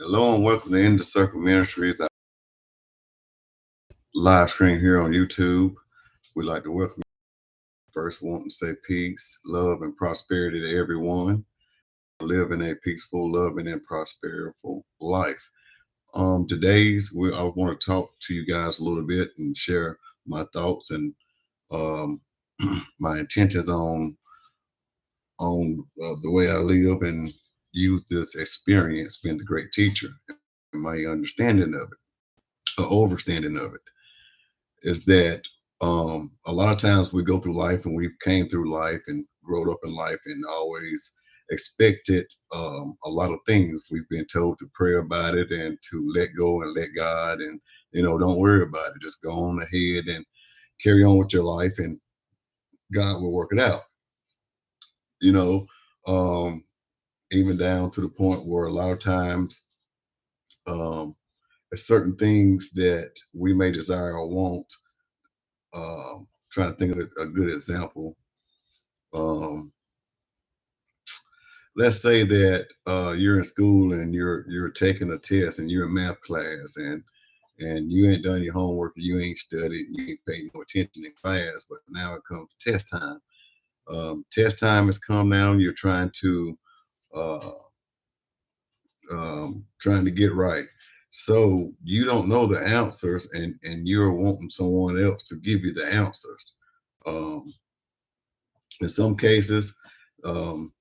Hello and welcome to In the Circle Ministries live stream here on YouTube. We'd like to welcome you. First, want to say peace, love, and prosperity to everyone. Living a peaceful, loving, and prosperful life. I want to talk to you guys a little bit and share my thoughts and um, my intentions on the way I live and use this experience being the great teacher and my understanding of it, or overstanding of it. Is that a lot of times we go through life and we've came through life and grown up in life and always expected a lot of things. We've been told to pray about it and to let go and let God and don't worry about it. Just go on ahead and carry on with your life and God will work it out. You know, um, even down to the point where a lot of times um, there's certain things that we may desire or want. Trying to think of a good example. Um, let's say that you're in school and you're taking a test and you're in math class and you ain't done your homework, you ain't studied, you ain't paid no attention in class, but now it comes test time. Test time has come now. You're uh, trying to get right. So you don't know the answers, and you're wanting someone else to give you the answers. Um, in some cases, um,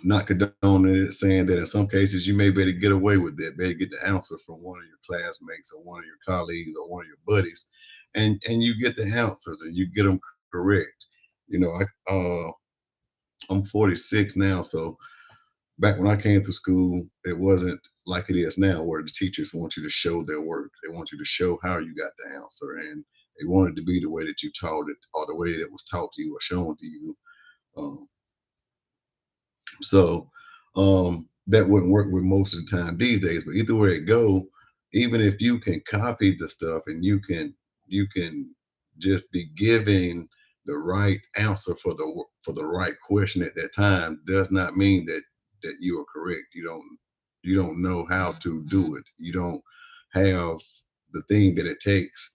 not condoning it, saying that in some cases you may be able to get away with it, better get the answer from one of your classmates or one of your colleagues or one of your buddies, and you get the answers and you get them correct. You know, I'm 46 now, so back when I came through school, it wasn't like it is now, where the teachers want you to show their work. They want you to show how you got the answer, and they want it to be the way that you taught it or the way that it was taught to you or shown to you. Um, So that wouldn't work with most of the time these days. But either way it go, even if you can copy the stuff and you can just be giving the right answer for the right question at that time, does not mean that you are correct. You don't know how to do it. You don't have the thing that it takes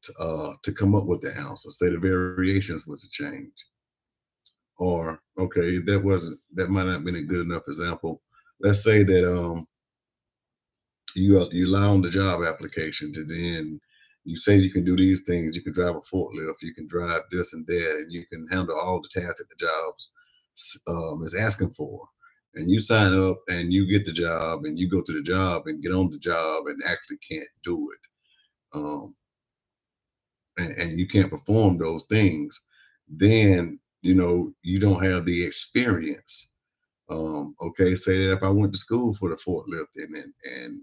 to come up with the answer. Say the variations was a change. Or okay, that might not have been a good enough example. Let's say that you lie on the job application to then you say you can do these things. You can drive a forklift, you can drive this and that, and you can handle all the tasks that the jobs is asking for. And you sign up and you get the job and you go to the job and get on the job and actually can't do it. Um, and you can't perform those things, then you don't have the experience. Okay, say that if I went to school for the forklifting and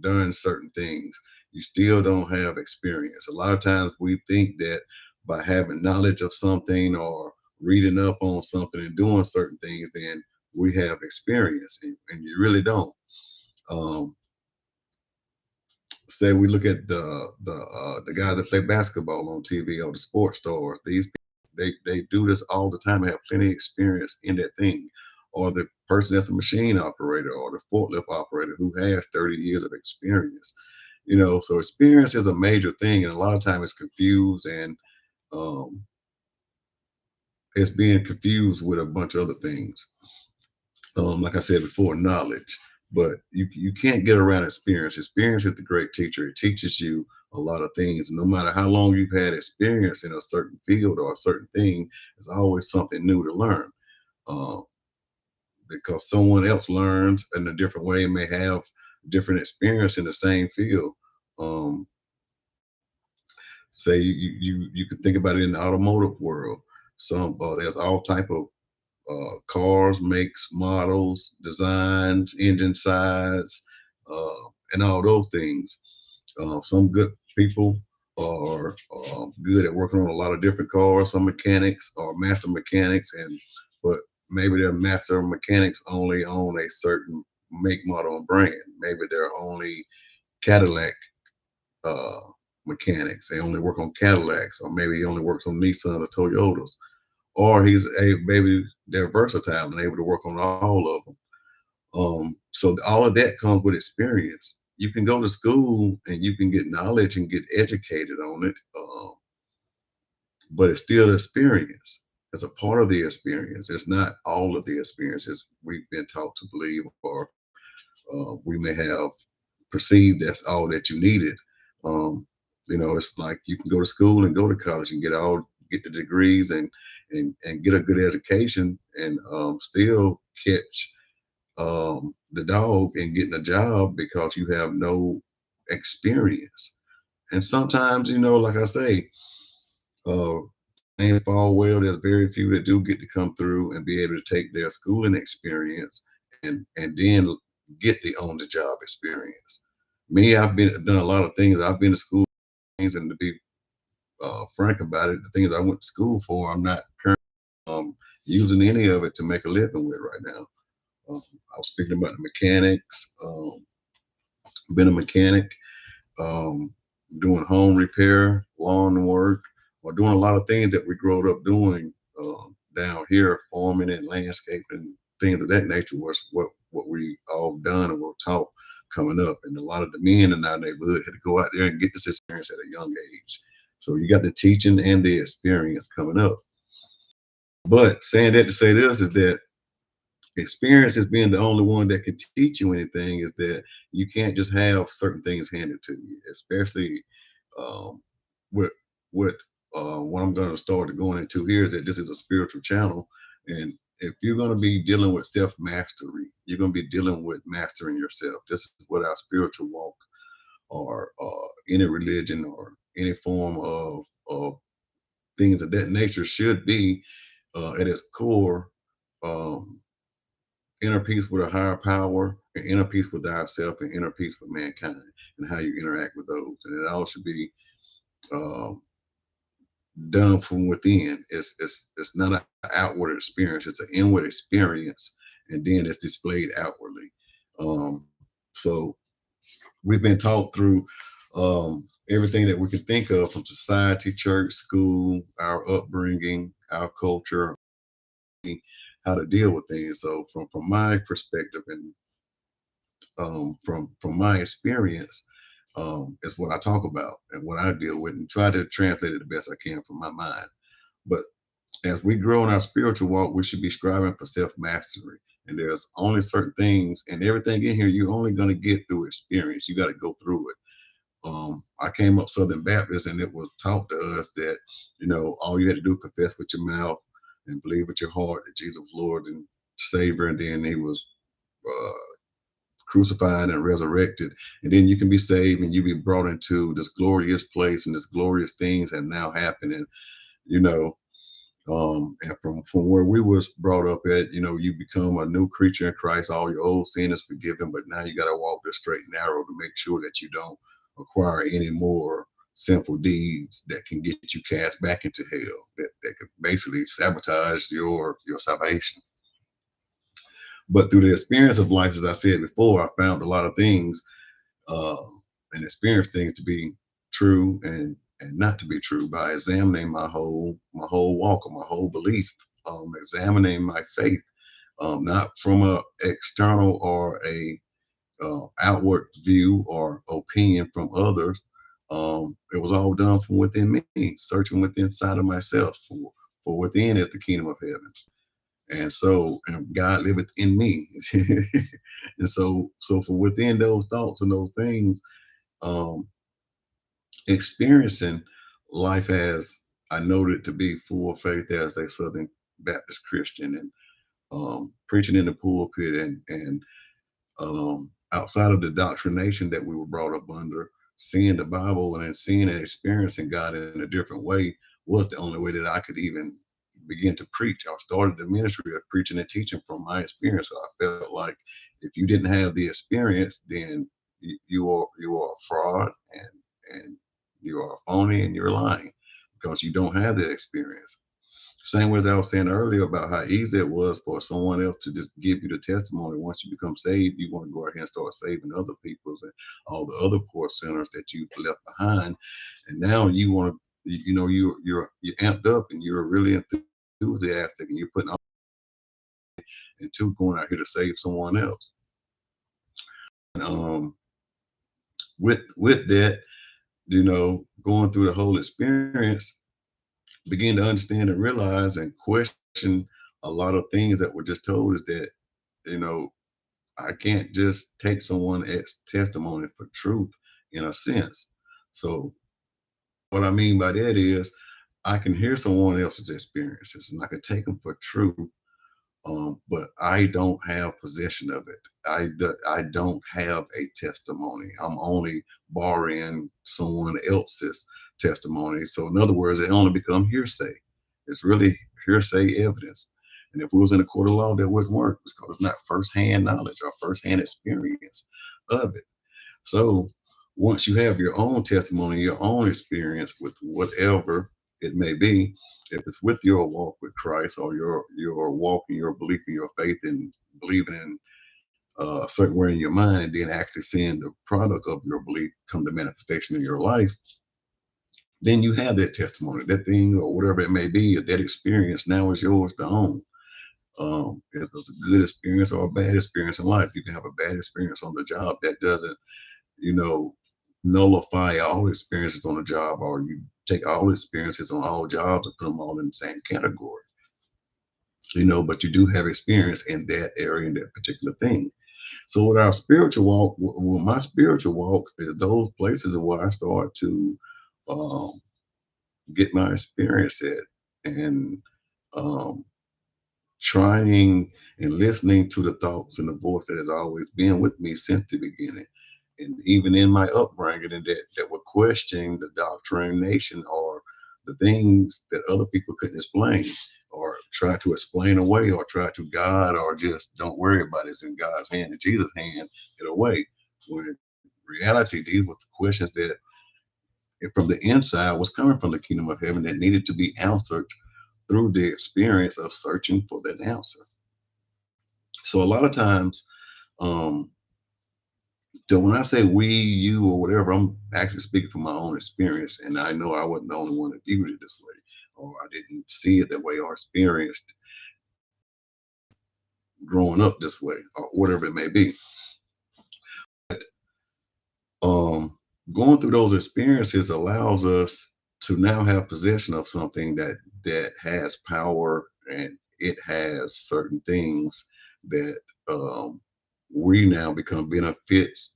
done certain things, you still don't have experience. A lot of times we think that by having knowledge of something or reading up on something and doing certain things, then we have experience, and you really don't. Um, Say we look at the guys that play basketball on TV or the sports stars. These people, they do this all the time. They have plenty of experience in that thing. Or the person that's a machine operator or the forklift operator who has 30 years of experience. So experience is a major thing, and a lot of times it's confused and um, it's being confused with a bunch of other things. Like I said before, knowledge. But you can't get around experience. Experience is the great teacher. It teaches you a lot of things. No matter how long you've had experience in a certain field or a certain thing, there's always something new to learn. Uh, because someone else learns in a different way and may have different experience in the same field. Um, Say you could think about it in the automotive world. There's all type of cars, makes, models, designs, engine size, and all those things. Some good people are good at working on a lot of different cars. Some mechanics are master mechanics, but maybe their master mechanics only own a certain make, model, and brand. Maybe they're only Cadillac uh, mechanics. They only work on Cadillacs, or maybe he only works on Nissan or Toyotas, or maybe they're versatile and able to work on all of them. So all of that comes with experience. You can go to school and you can get knowledge and get educated on it, but it's still experience. It's a part of the experience. It's not all of the experiences we've been taught to believe, or we may have perceived that's all that you needed. Um, it's like you can go to school and go to college and get the degrees and get a good education and still catch the dog and getting a job because you have no experience. And sometimes, like I say, uh, things fall well. There's very few that do get to come through and be able to take their schooling experience and then get the on the job experience. Me, I've been done a lot of things. I've been to school things, and to be frank about it, the things I went to school for, I'm not currently using any of it to make a living with right now. I was speaking about the mechanics. Been a mechanic, um, doing home repair, lawn work, or doing a lot of things that we grew up doing down here, farming and landscaping, things of that nature was what we all done and were taught coming up. And a lot of the men in our neighborhood had to go out there and get this experience at a young age. So you got the teaching and the experience coming up. But saying that to say this is that experience as being the only one that can teach you anything is that you can't just have certain things handed to you, especially um, with what what I'm going to start going into here is that this is a spiritual channel, and if you're going to be dealing with self mastery, you're going to be dealing with mastering yourself. This is what our spiritual walk or any religion or any form of things of that nature should be at its core. Um, Inner peace with a higher power, and inner peace with thyself, and inner peace with mankind, and how you interact with those. And it all should be um, done from within. It's not an outward experience; it's an inward experience, and then it's displayed outwardly. So we've been taught through everything that we can think of, from society, church, school, our upbringing, our culture, how to deal with things. So from my perspective and from my experience, is what I talk about and what I deal with, and try to translate it the best I can from my mind. But as we grow in our spiritual walk, we should be striving for self mastery. And there's only certain things, and everything in here you're only going to get through experience. You got to go through it. I came up Southern Baptist, and it was taught to us that all you had to do confess with your mouth and believe with your heart that Jesus was Lord and Savior, and then He was uh, crucified and resurrected, and then you can be saved and you be brought into this glorious place, and this glorious things have now happened. And you know and from where we was brought up at, you become a new creature in Christ. All your old sin is forgiven, but now you got to walk the straight and narrow to make sure that you don't acquire any more sinful deeds that can get you cast back into hell, that could basically sabotage your salvation. But through the experience of life, as I said before, I found a lot of things, um, and experienced things to be true and not to be true by examining my whole walk or my whole belief, examining my faith, not from a external or a outward view or opinion from others. It was all done from within me, searching within inside of myself. For within is the kingdom of heaven, and God liveth in me. And so for within those thoughts and those things, um, experiencing life as I noted to be full of faith as a Southern Baptist Christian, and preaching in the pulpit, and outside of the doctrination that we were brought up under, seeing the Bible and then seeing and experiencing God in a different way was the only way that I could even begin to preach. I started the ministry of preaching and teaching from my experience. So I felt like if you didn't have the experience, then you are a fraud, and you are phony, and you're lying because you don't have that experience. Same way as I was saying earlier about how easy it was for someone else to just give you the testimony. Once you become saved, you want to go ahead and start saving other people's and all the other poor sinners that you've left behind. And now you want to, you're amped up and you're really enthusiastic, and you're putting all into going out here to save someone else. um, with that, going through the whole experience, begin to understand and realize and question a lot of things that were just told is that, you know, I can't just take someone else's testimony for truth in a sense. So what I mean by that is I can hear someone else's experiences and I can take them for truth, but I don't have possession of it. I don't have a testimony. I'm only borrowing someone else's testimony. So in other words, it only become hearsay. It's really hearsay evidence. And if we was in a court of law, that wouldn't work because it's not firsthand knowledge or firsthand experience of it. So once you have your own testimony, your own experience with whatever it may be, if it's with your walk with Christ or your walk in your belief in your faith and believing in a certain way in your mind, and then actually seeing the product of your belief come to manifestation in your life, then you have that testimony, that thing or whatever it may be, that experience now is yours to own. If it's a good experience or a bad experience in life, you can have a bad experience on the job. That doesn't you know, nullify all experiences on a job, or you take all experiences on all jobs and put them all in the same category. But you do have experience in that area, in that particular thing. So with our spiritual walk, my spiritual walk is those places where I start to um, get my experience at, and um, trying and listening to the thoughts and the voice that has always been with me since the beginning. And even in my upbringing, and that were questioning the doctrination or the things that other people couldn't explain or try to explain away or try to God or just don't worry about it. It's in God's hand and Jesus' hand in a way. When in reality, these were the questions that from the inside was coming from the kingdom of heaven that needed to be answered through the experience of searching for that answer. So a lot of times, um, so when I say we, you, or whatever, I'm actually speaking from my own experience, and I know I wasn't the only one that viewed it this way, or I didn't see it that way, or experienced growing up this way, or whatever it may be. Um, Going through those experiences allows us to now have possession of something that has power, and it has certain things that we now become beneficiaries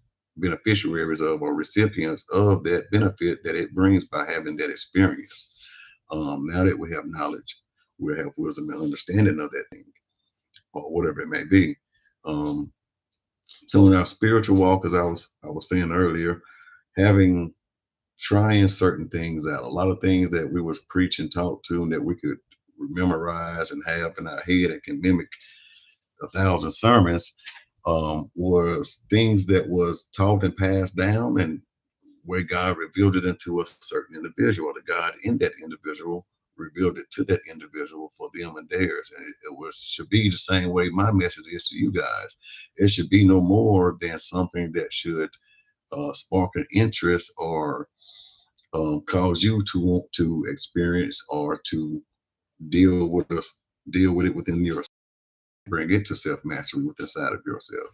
of, or recipients of that benefit that it brings by having that experience. Now that we have knowledge, we have wisdom and understanding of that thing, or whatever it may be. Um, so in our spiritual walk, as I was saying earlier, having trying certain things out, a lot of things that we was preached and taught to, and that we could memorize and have in our head and can mimic 1,000 sermons, was things that was taught and passed down, and where God revealed it into a certain individual. The God in that individual revealed it to that individual for them and theirs. And it should be the same way my message is to you guys. It should be no more than something that should spark an interest, or cause you to want to experience or to deal with us, deal with it within your, bring it to self mastery within inside of yourself.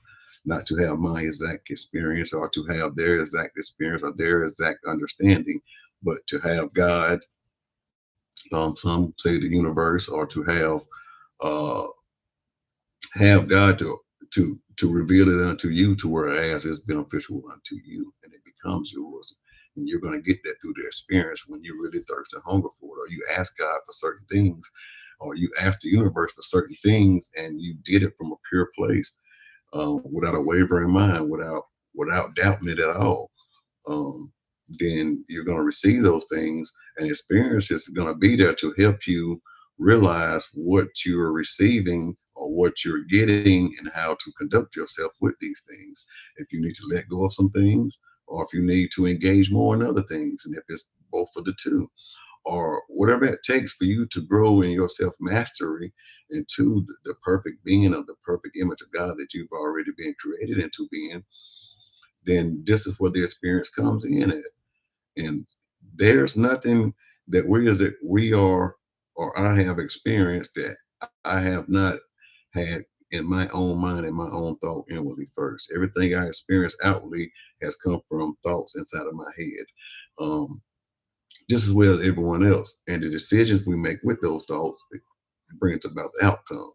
Not to have my exact experience or to have their exact experience or their exact understanding, but to have God, some say the universe, or to uh, have God to reveal it unto you, to whereas it's beneficial unto you and it becomes yours. And you're going to get that through the experience when you really thirst and hunger for it, or you ask God for certain things, or you ask the universe for certain things, and you did it from a pure place, without a wavering mind, without doubting it at all. um, then you're going to receive those things, and experience is going to be there to help you realize what you're receiving or what you're getting, and how to conduct yourself with these things. If you need to let go of some things, or if you need to engage more in other things, and if it's both of the two, or whatever it takes for you to grow in your self mastery into the perfect being of the perfect image of God that you've already been created into being, then this is where the experience comes in at. And there's nothing that we are, or I have experienced that I have not had in my own mind and my own thought inwardly first. Everything I experience outwardly has come from thoughts inside of my head, um, just as well as everyone else. And the decisions we make with those thoughts it brings about the outcome.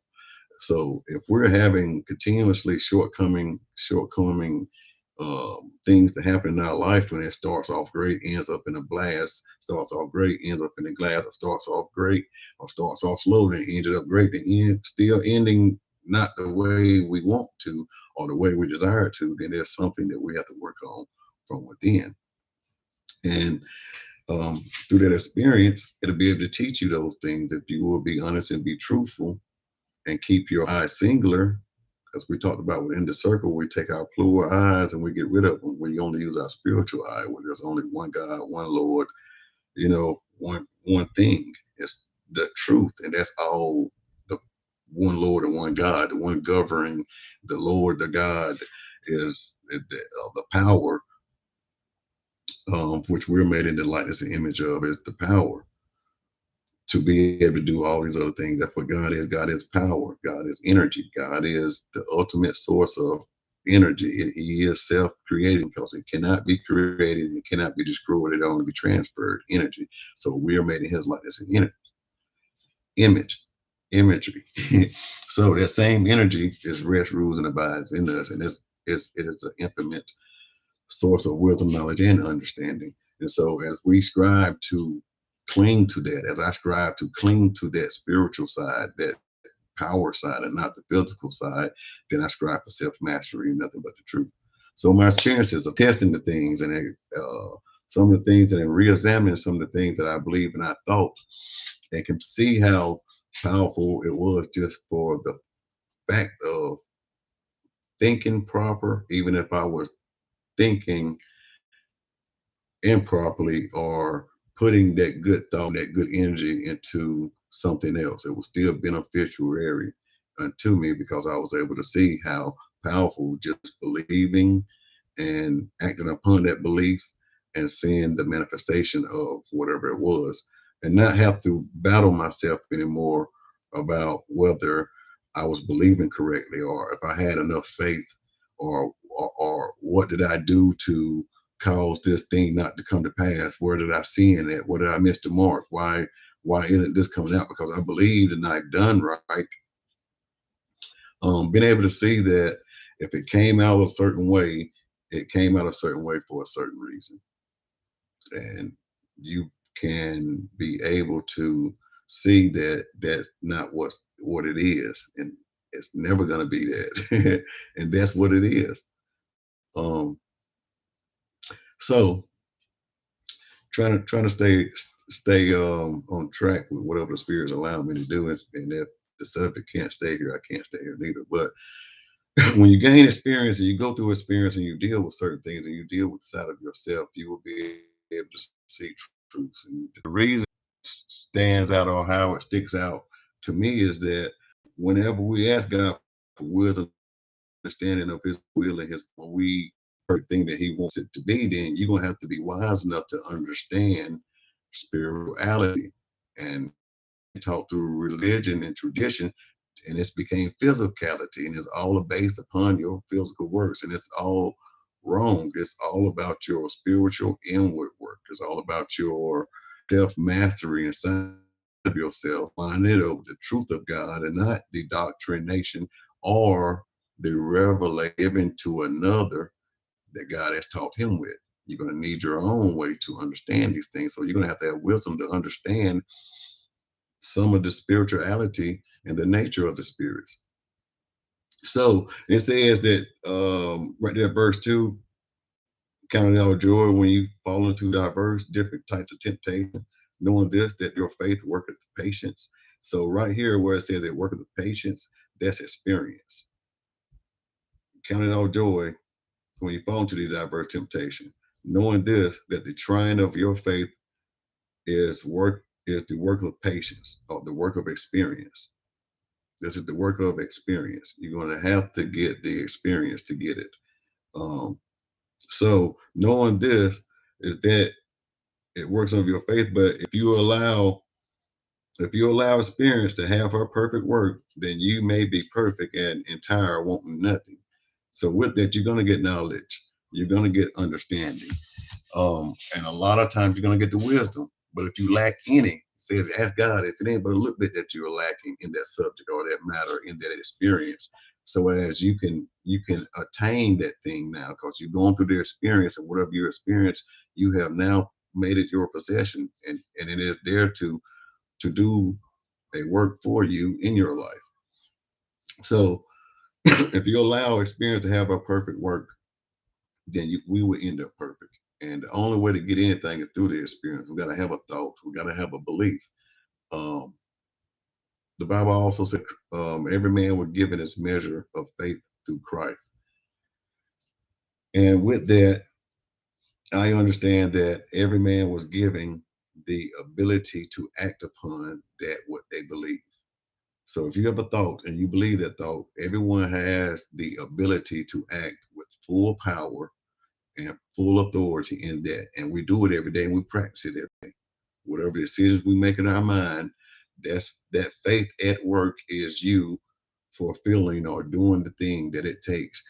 So if we're having continuously shortcoming things that happen in our life, when it starts off great, ends up in a blast, starts off great, ends up in a glass, or starts off great, or starts off slow, then ended up great, then still ending not the way we want to or the way we desire to, then there's something that we have to work on from within. And through that experience, it'll be able to teach you those things if you will be honest and be truthful and keep your eyes singular. As we talked about within the circle, we take our plural eyes and we get rid of them. We only use our spiritual eye, where there's only one God, one Lord, one thing. It's the truth, and that's all. The one Lord and one God, the one governing, the Lord, the God is the power, which we're made in the likeness and image of, is the power to be able to do all these other things. That's what God is. God is power. God is energy. God is the ultimate source of energy. He is self-creating because it cannot be created. It cannot be destroyed. It only be transferred energy. So we are made in His likeness and image, imagery. So that same energy is rest, rules, and abides in us, and it is an infinite source of wisdom, knowledge, and understanding. And so, as we strive to cling to that, as I strive to cling to that spiritual side, that power side, and not the physical side, then I strive for self mastery and nothing but the truth. So, my experiences of testing the things and some of the things and then re examining some of the things that I believe and I thought, and can see how powerful it was just for the fact of thinking proper, even if I was thinking improperly or putting that good thought, that good energy into something else. It was still beneficial to me because I was able to see how powerful just believing and acting upon that belief and seeing the manifestation of whatever it was, and not have to battle myself anymore about whether I was believing correctly or if I had enough faith or what did I do to cause this thing not to come to pass? Where did I sin it? Where did I miss the mark? Why isn't this coming out? Because I believed and I've done right. Being able to see that if it came out a certain way, it came out a certain way for a certain reason, and you can be able to see that that's not what it is, and it's never going to be that, and that's what it is. Um, so trying to stay on track with whatever the spirits allow me to do, and if the subject can't stay here, I can't stay here neither. But when you gain experience and you go through experience and you deal with certain things and you deal with side of yourself, you will be able to see truths. And the reason stands out or how it sticks out to me is that whenever we ask God for wisdom, understanding of His will and His when we thing that He wants it to be, then you're gonna have to be wise enough to understand spirituality and taught through religion and tradition, and it's became physicality, and it's all based upon your physical works, and it's all wrong. It's all about your spiritual inward work. It's all about your self mastery inside of yourself, finding it over the truth of God and not the doctrination or the revelation given to another that God has taught him with. You're going to need your own way to understand these things. So you're going to have wisdom to understand some of the spirituality and the nature of the spirits. So it says that right there, verse 2, counting all joy when you fall into diverse different types of temptation, knowing this, that your faith worketh patience. So right here where it says it worketh patience, that's experience. Counting all joy when you fall into these diverse temptation, knowing this, that the trying of your faith is the work of patience or the work of experience. This is the work of experience. You're going to have to get the experience to get it. Um, so knowing this is that it works on your faith, but if you allow If you allow experience to have her perfect work, then you may be perfect and entire, wanting nothing. So with that, you're going to get knowledge. You're going to get understanding. And a lot of times you're going to get the wisdom. But if you lack any, it says, ask God if it ain't but a little bit that you're lacking in that subject or that matter, in that experience. So as you can attain that thing now, because you've gone through the experience, and whatever you experience, you have now made it your possession, and it is there to do a work for you in your life. So if you allow experience to have a perfect work, then we will end up perfect. And the only way to get anything is through the experience. We got to have a thought. We got to have a belief. Um, the Bible also said, every man was given his measure of faith through Christ. And with that, I understand that every man was given the ability to act upon that what they believe. So if you have a thought and you believe that thought, everyone has the ability to act with full power and full authority in that. And we do it every day and we practice it every day. Whatever decisions we make in our mind, that's that faith at work is you fulfilling or doing the thing that it takes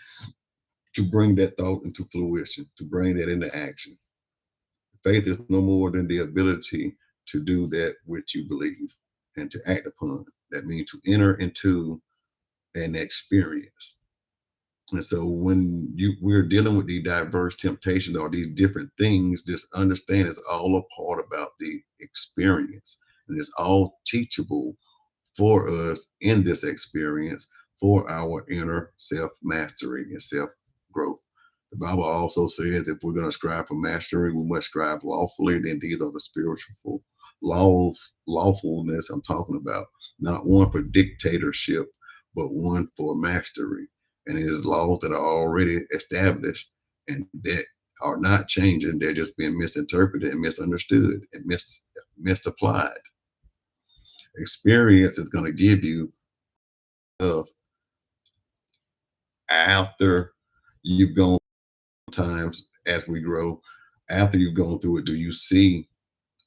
to bring that thought into fruition, to bring that into action. Faith is no more than the ability to do that which you believe and to act upon. That means to enter into an experience. And so when we're dealing with these diverse temptations or these different things, just understand it's all a part about the experience. And it's all teachable for us in this experience for our inner self mastery and self growth. The Bible also says if we're going to strive for mastery, we must strive lawfully. Then these are the spiritual laws, lawfulness I'm talking about, not one for dictatorship, but one for mastery. And it is laws that are already established and that are not changing. They're just being misinterpreted and misunderstood and misapplied. Experience is going to give you of after you've gone times as we grow, after you've gone through it, do you see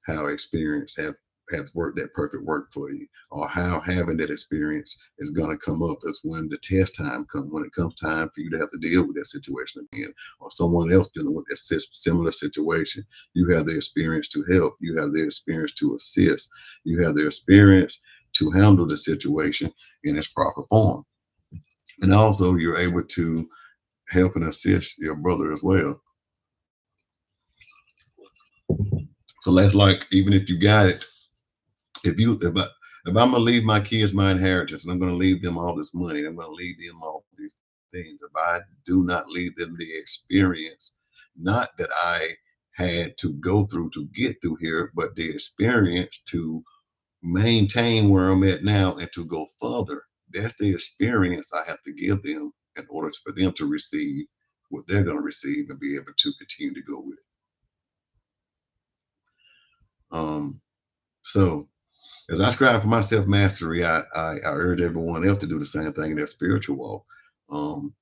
how experience has worked that perfect work for you, or how having that experience is going to come up as when the test time comes, when it comes time for you to have to deal with that situation again, or someone else dealing with that similar situation. You have the experience to help, you have the experience to assist, you have the experience to handle the situation in its proper form. And also you're able to help and assist your brother as well. So that's like, even if you got it, if I'm gonna leave my kids my inheritance and I'm gonna leave them all this money, I'm gonna leave them all these things. If I do not leave them the experience, not that I had to go through to get through here, but the experience to maintain where I'm at now and to go further, that's the experience I have to give them in order for them to receive what they're going to receive and be able to continue to go with. Um, so as I strive for my self mastery, I urge everyone else to do the same thing in their spiritual walk. Um,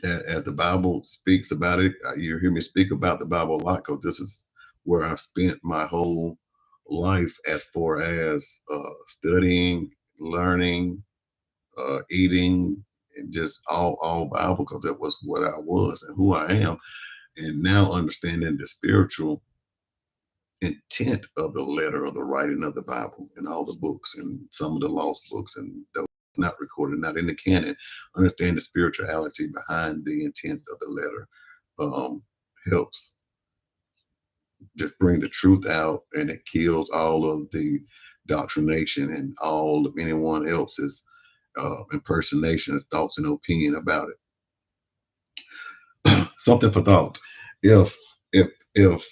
as the Bible speaks about it, you hear me speak about the Bible a lot because this is where I've spent my whole life as far as studying, learning, eating, and just all Bible because that was what I was and who I am. And now understanding the spiritual intent of the letter of the writing of the Bible and all the books and some of the lost books and those not recorded, not in the canon. Understand the spirituality behind the intent of the letter helps just bring the truth out, and it kills all of the doctrination and all of anyone else's impersonations, thoughts, and opinion about it. Something for thought. If if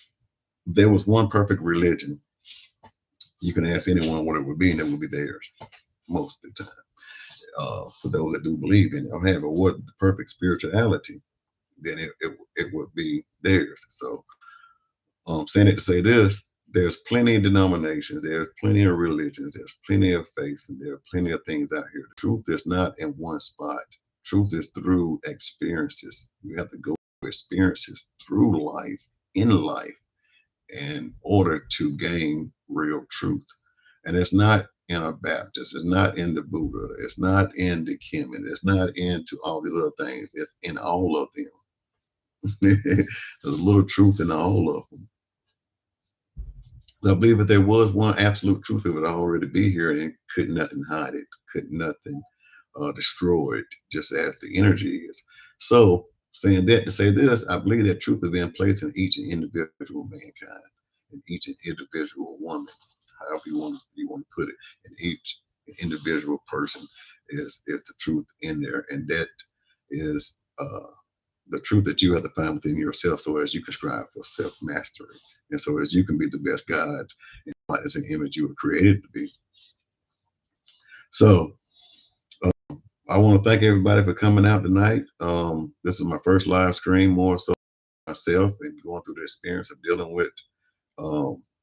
there was one perfect religion, you can ask anyone what it would be, and it would be theirs most of the time. For those that do believe in it or have it, what the perfect spirituality, then it would be theirs. So, saying it to say this, there's plenty of denominations, there's plenty of religions, there's plenty of faiths, and there are plenty of things out here. The truth is not in one spot. Truth is through experiences. You have to go through experiences through life, in life, in order to gain real truth. And it's not in a Baptist, it's not in the Buddha, it's not in the Kemet, it's not into all these other things. It's in all of them. There's a little truth in all of them. I believe if there was one absolute truth, it would already be here, and could nothing hide it, could nothing destroy it, just as the energy is. So, saying that to say this, I believe that truth is being placed in each individual mankind, in each individual woman, however you want to put it, in each individual person is the truth in there, and that is the truth that you have to find within yourself, so as you can strive for self mastery, and so as you can be the best God and likeness and image you were created to be. So I want to thank everybody for coming out tonight. This is my first live stream, more so myself and going through the experience of dealing with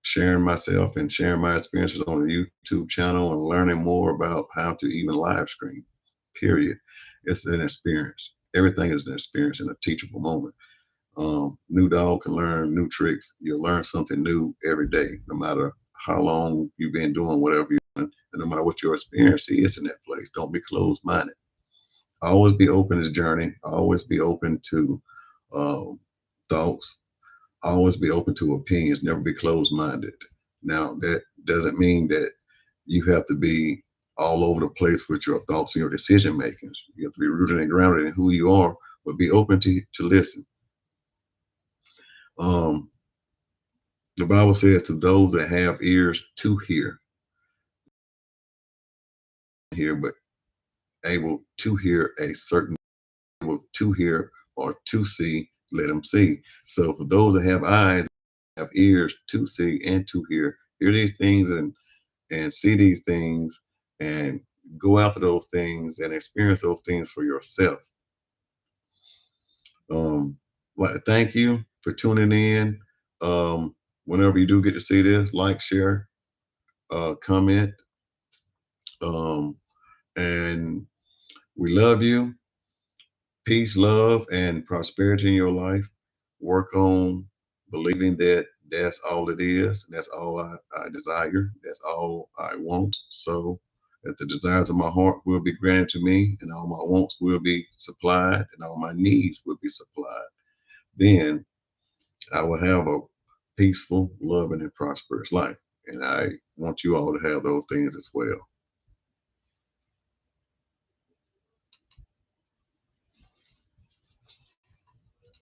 sharing myself and sharing my experiences on the YouTube channel and learning more about how to even live stream. Period. It's an experience. Everything is an experience and a teachable moment. New dog can learn new tricks. You'll learn something new every day, no matter how long you've been doing whatever you're doing, and no matter what your experience is in that place. Don't be closed minded. Always be open to the journey. Always be open to um, thoughts. Always be open to opinions. Never be closed minded. Now, that doesn't mean that you have to be all over the place with your thoughts and your decision makings. You have to be rooted and grounded in who you are, but be open to listen. Um, the Bible says to those that have ears to hear, but able to hear a certain, able to hear or to see, let them see. So for those that have eyes, have ears to see and to hear these things and see these things and go after those things and experience those things for yourself. Like, thank you for tuning in. Whenever you do get to see this, like, share, comment, um, and we love you. Peace, love, and prosperity in your life. Work on believing that that's all it is. That's all I desire. That's all I want. So that the desires of my heart will be granted to me, and all my wants will be supplied, and all my needs will be supplied. Then I will have a peaceful, loving, and prosperous life. And I want you all to have those things as well.